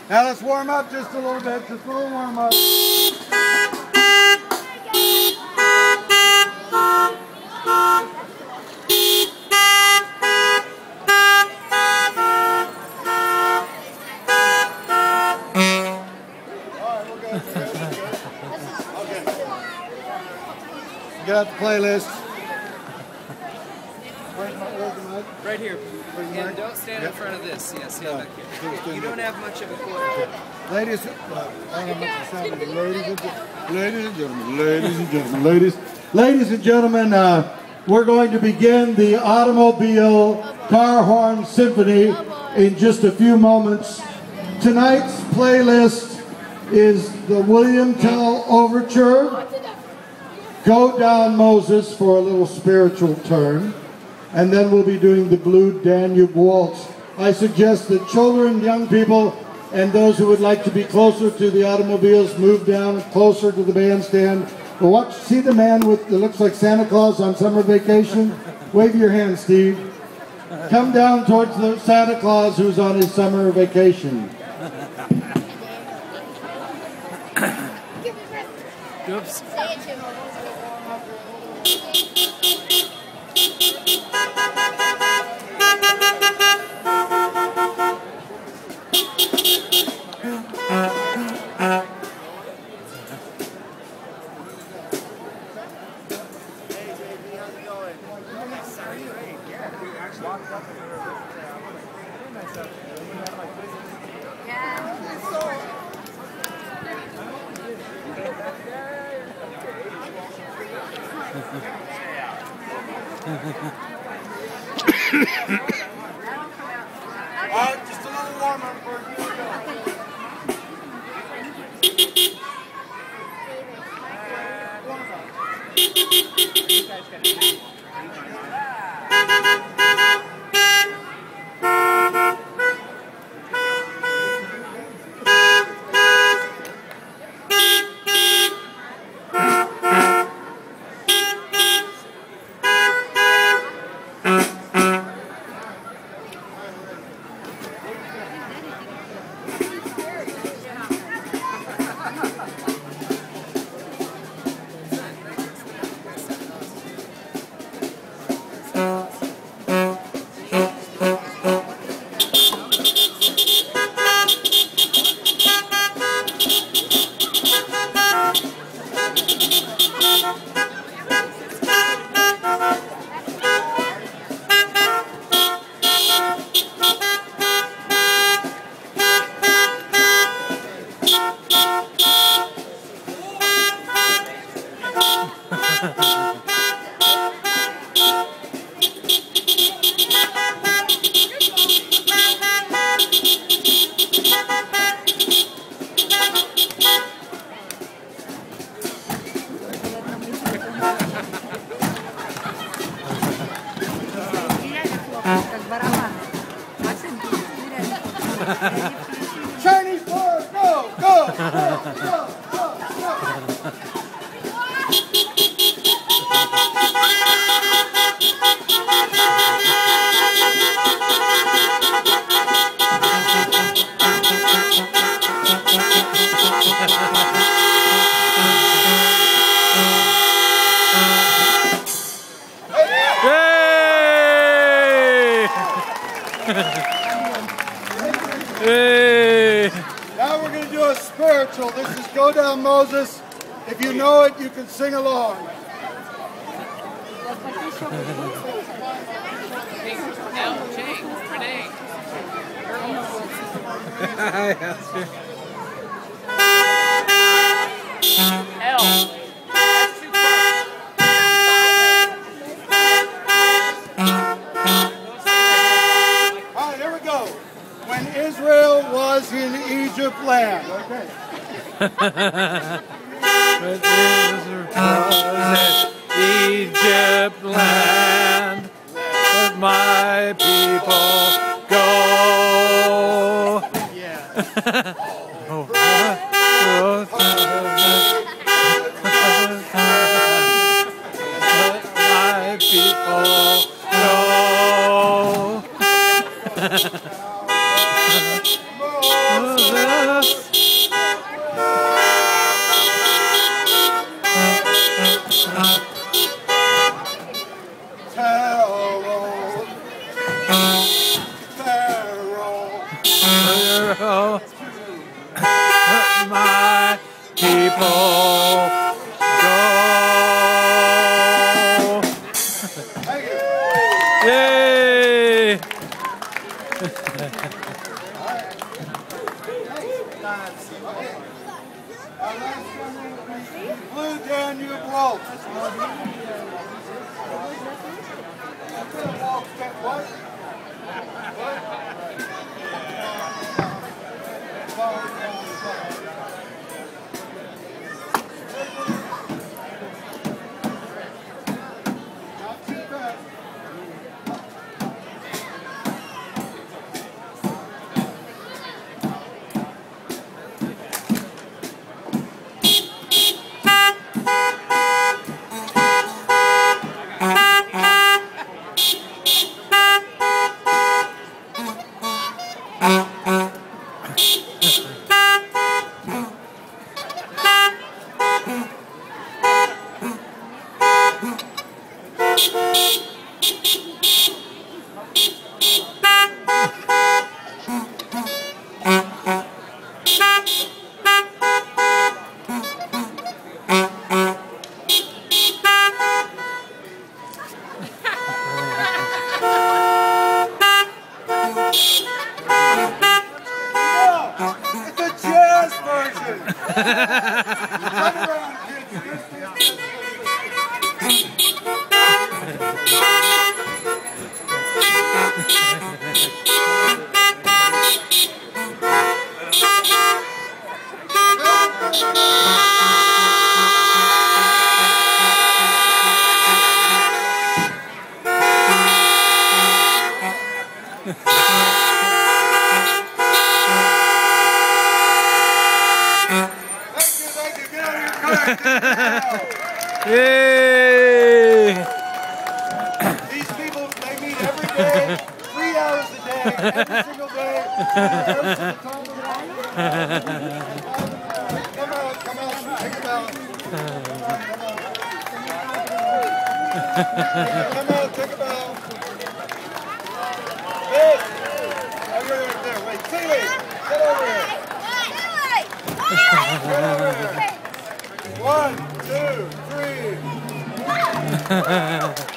Now let's warm up just a little bit, just a little warm up. Get out the playlist. Where's the mic? Right here. And don't stand in front of this. Yeah, stand back here. You don't have much of a cord. Ladies, I don't know what the sound is. Ladies and gentlemen, we're going to begin the Automobile Car Horn Symphony in just a few moments. Tonight's playlist is the William Tell Overture, Go Down Moses for a little spiritual turn, and then we'll be doing the Blue Danube Waltz. I suggest that children, young people, and those who would like to be closer to the automobiles move down closer to the bandstand. But see the man that looks like Santa Claus on summer vacation? Wave your hand, Steve. Come down towards the Santa Claus who's on his summer vacation. Oops. Alright, just a little warmer for you. Chinese boy, go, go, go, go, go, go. Hey! Now we're going to do a spiritual. This is Go Down Moses. If you know it, you can sing along. When Israel was in Egypt land. Okay. When Israel was in Egypt land, let my people go. Yeah. Let my people go. Oh, my people go. Yay! Blue Danube Waltz. What? It's a jazz version! Come around, kids. Yay! These people, they meet every day, 3 hours a day, every single day. Every single time of the night. Come out, take them out. Come out, take them out. Hey, right there, wait, Seeley, get over here. Get over here. 1, 2, 3.